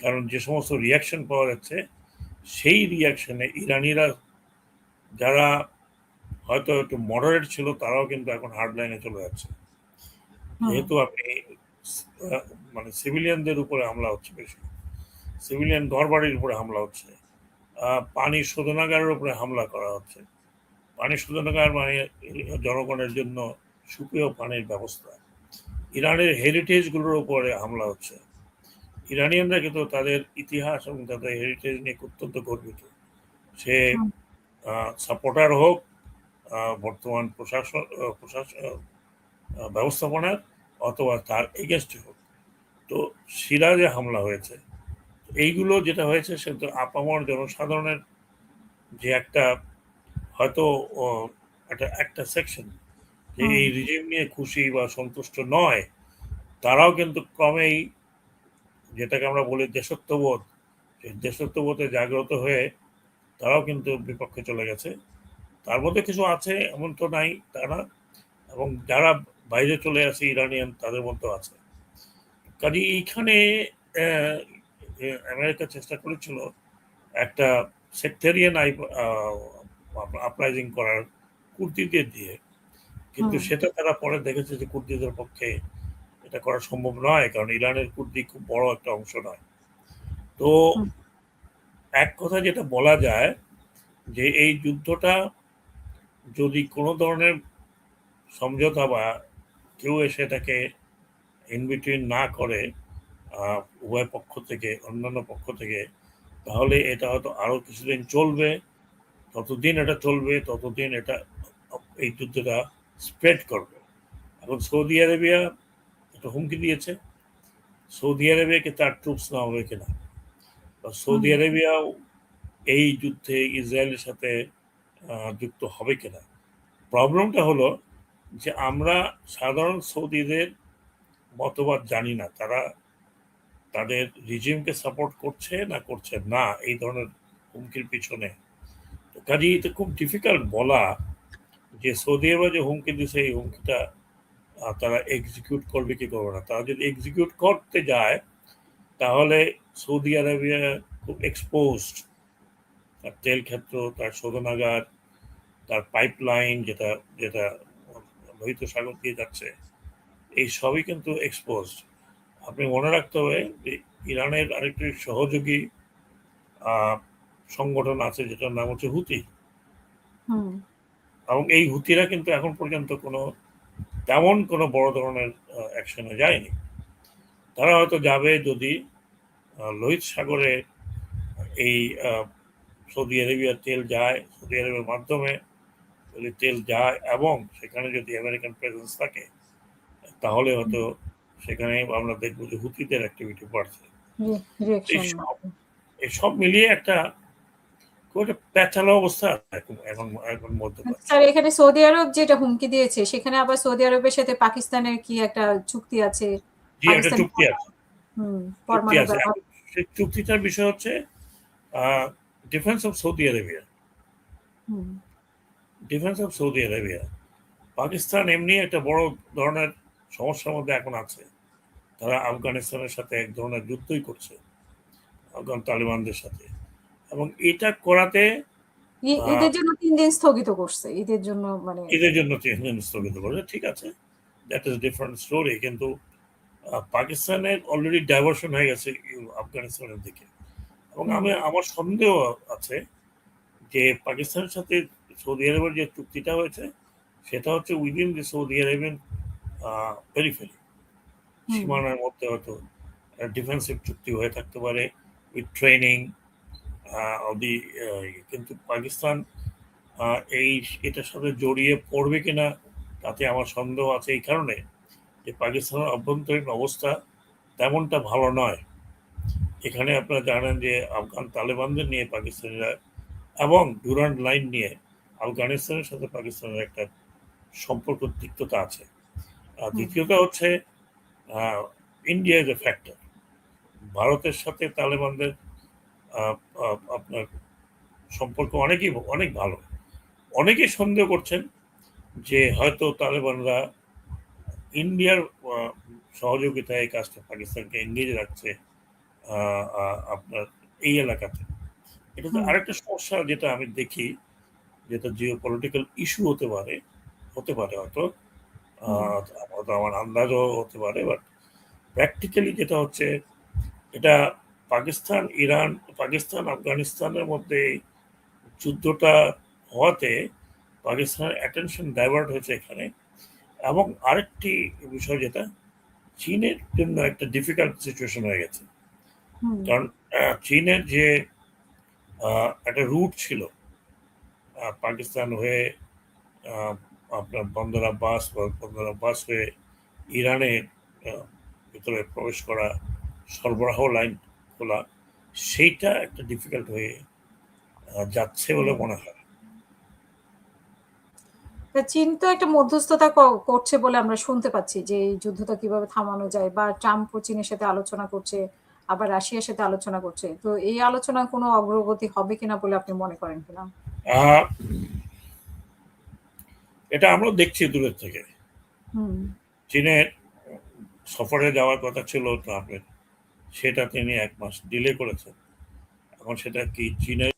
কারণ যে সমস্ত রিয়াকশন পাওয়া যাচ্ছে সেই রিয়াকশনে ইরানিরা যারা হয়তো একটু মডারেট ছিল তারাও কিন্তু এখন হার্ড লাইনে চলে যাচ্ছে। যেহেতু আপনি মানে সিভিলিয়ানদের উপরে হামলা হচ্ছে বেশি, সিভিলিয়ান ঘরবাড়ির উপরে হামলা হচ্ছে, পানি শোধনাগারের উপরে হামলা করা হচ্ছে। পানি শোধনাগার মানে জনগণের জন্য সুপেয় পানির ব্যবস্থা। ইরানের হেরিটেজগুলোর উপরে হামলা হচ্ছে। ইরানিয়ানরা কিন্তু তাদের ইতিহাস এবং তাদের হেরিটেজ নিয়ে অত্যন্ত গর্বিত। সে সাপোর্টার হোক বর্তমান প্রশাসন ব্যবস্থাপনার, অথবা তার এগেনস্টে হোক। তো সিরাজে হামলা হয়েছে, এইগুলো যেটা হয়েছে সে তো আপামর জনসাধারণের যে একটা হয়তো একটা সেকশন যে এই রিজিম নিয়ে খুশি বা সন্তুষ্ট নয়, তারাও কিন্তু ক্রমেই, যেটাকে আমরা বলি দেশত্ববোধ, সেই দেশত্ববোধে জাগ্রত হয়ে তারাও কিন্তু বিপক্ষে চলে গেছে। তার মধ্যে কিছু আছে, এমন তো নাই তারা, এবং যারা বাইরে চলে আসে ইরানিয়ান তাদের মধ্যেও আছে। কাজে এইখানে আমেরিকা চেষ্টা করেছিল একটা সেক্টেরিয়ান আপরাইজিং করার কুর্দিদের দিয়ে, কিন্তু সেটা তারা পরে দেখেছে যে কুর্দিদের পক্ষে এটা করা সম্ভব নয়, কারণ ইরানের কুর্দি খুব বড় একটা অংশ নয়। তো এক কথা যেটা বলা যায় যে এই যুদ্ধটা যদি কোনো ধরনের সমঝোতা বা কেউ এসে এটাকে ইনবিটুইন না করে উভয় পক্ষ থেকে, অন্যান্য পক্ষ থেকে, তাহলে এটা হয়তো আরো কিছুদিন চলবে। ততদিন এটা চলবে, ততদিন এটা এই যুদ্ধটা স্প্রেড করবে। এখন সৌদি আরবিয়া একটা হুমকি দিয়েছে, সৌদি আরবিয়াকে তার ট্রুপস নেওয়া হবে কিনা, বা সৌদি আরবিয়াও এই যুদ্ধে ইসরায়েলের সাথে যুক্ত হবে কিনা। প্রবলেমটা হলো যে আমরা সাধারণ সৌদিদের মতবাদ জানি না, তারা তাদের রিজিমকে সাপোর্ট করছে না করছে না এই ধরনের হুমকির পিছনে। কাজেই এটা খুব ডিফিকাল্ট বলা যে সৌদি আরব যে হুমকি দিছে এই হুমকিটা তারা এক্সিকিউট করবে কি করবে না। তারা যদি এক্সিকিউট করতে যায় তাহলে সৌদি আরবিয়া খুব এক্সপোজড, তার তেল ক্ষেত্র, তার শোধনাগার, তার পাইপলাইন যেটা যেটা লোহিত সাগর দিয়ে যাচ্ছে, এই সবই কিন্তু এক্সপোজড। আপনি মনে রাখতে হবে যে ইরানের আরেকটি সহযোগী সংগঠন আছে যেটার নাম হচ্ছে হুতি, এবং এই হুতিরা কিন্তু এখন পর্যন্ত তেমন কোনো বড় ধরনের অ্যাকশনে যায়নি। তারা হয়তো যাবে যদি লোহিত সাগরে এই সৌদি আরবিয়ার তেল যায়, সৌদি আরবের মাধ্যমে যদি তেল যায় এবং সেখানে যদি আমেরিকান প্রেজেন্স থাকে, তাহলে হয়তো সেখানে আমরা দেখবো যে হুতিদের অ্যাক্টিভিটি বাড়ছে। এই সব মিলিয়ে একটা খুব একটা প্যাচালো অবস্থা এখন মধ্যে। স্যার এখানে সৌদি আরব যেটা হুমকি দিয়েছে, সেখানে আবার সৌদি আরবের সাথে পাকিস্তানের কি একটা চুক্তি আছে? জি, একটা চুক্তি আছে। সেই চুক্তিটার বিষয় হচ্ছে defence of Saudi Arabia. Defence of Saudi Arabia. Pakistan এমনি একটা বড় ধরনের সমস্যার মধ্যে এখন আছে। তারা আফগানিস্তানের সাথে এক ধরনের যুদ্ধই করছে, আফগান তালিবানদের সাথে, এবং এটা করাতে ঈদের জন্য 3 দিন স্থগিত করছে। ঈদের জন্য মানে ঈদের জন্য 3 দিন স্থগিত করছে, ঠিক আছে, দ্যাট ইজ ডিফারেন্ট স্টোরি। কিন্তু পাকিস্তানের অলরেডি ডাইভার্সন হয়ে গেছে আফগানিস্তানের দিকে, এবং আমার সন্দেহ আছে যে পাকিস্তানের সাথে সৌদি আরবের যে চুক্তিটা হয়েছে সেটা হচ্ছে within the Saudi Arabian periphery, সীমানার মধ্যে হয়তো ডিফেন্সিভ চুক্তি হয়ে থাকতে পারে উইথ ট্রেনিং অবধি। কিন্তু পাকিস্তান এটার সাথে জড়িয়ে পড়বে কিনা তাতে আমার সন্দেহ আছে, এই কারণে যে পাকিস্তানের অভ্যন্তরীণ অবস্থা তেমনটা ভালো নয়। এখানে আপনারা জানেন যে আফগান তালেবানদের নিয়ে পাকিস্তানিরা এবং ডুরান্ড লাইন নিয়ে আফগানিস্তানের সাথে পাকিস্তানের একটা সম্পর্ক তিক্ততা আছে। আর দ্বিতীয়টা হচ্ছে ইন্ডিয়া ইজ এ ফ্যাক্টর। ভারতের সাথে তালেবানদের আপনার সম্পর্ক অনেক ভালো। অনেকেই সন্দেহ করছেন যে হয়তো তালেবানরা ইন্ডিয়ার সহযোগিতায় এই কাজটা পাকিস্তানকে এঙ্গেজ রাখছে, আপনার এই এলাকাতে। এটাতে হুম, আরেকটা সমস্যা যেটা আমি দেখি, যেটা জিও পলিটিক্যাল ইস্যু হতে পারে হয়তো, হুম, হয়তো আমার আন্দাজও হতে পারে, বাট প্র্যাকটিক্যালি যেটা হচ্ছে, এটা পাকিস্তান আফগানিস্তানের মধ্যে এই যুদ্ধটা হওয়াতে পাকিস্তানের অ্যাটেনশন ডাইভার্ট হয়েছে এখানে। এবং আরেকটি বিষয় যেটা চীনের জন্য একটা ডিফিকাল্ট সিচুয়েশন হয়ে গেছে, হুম, কারণ চীনের যে একটা রুট ছিল পাকিস্তান হয়ে, আহ, আপনার বন্দর আব্বাস হয়ে ইরানে ভিতরে প্রবেশ করা, সরবরাহ লাইন খোলা, সেইটা একটা ডিফিকাল্ট হয়ে যাচ্ছে বলে হুম। মনে হয়। তা চীন তো একটা মধ্যস্থতা করছে বলে আমরা শুনতে পাচ্ছি যে এই যুদ্ধটা কিভাবে থামানো যায় বা ট্রাম্পও চীনের সাথে আলোচনা করছে, আবার রাশিয়ার সাথে আলোচনা করছে। তো এই আলোচনার কোনো অগ্রগতি হবে কিনা বলে আপনি মনে করেন কিনা? আহ, এটা আমরা দেখছি দূরের থেকে। হুম, চীনের সফরে যাওয়ার কথা ছিল ট্রাম্পের, সেটা তিনি 1 মাস ডিলে করেছেন। এখন সেটা কি চীনের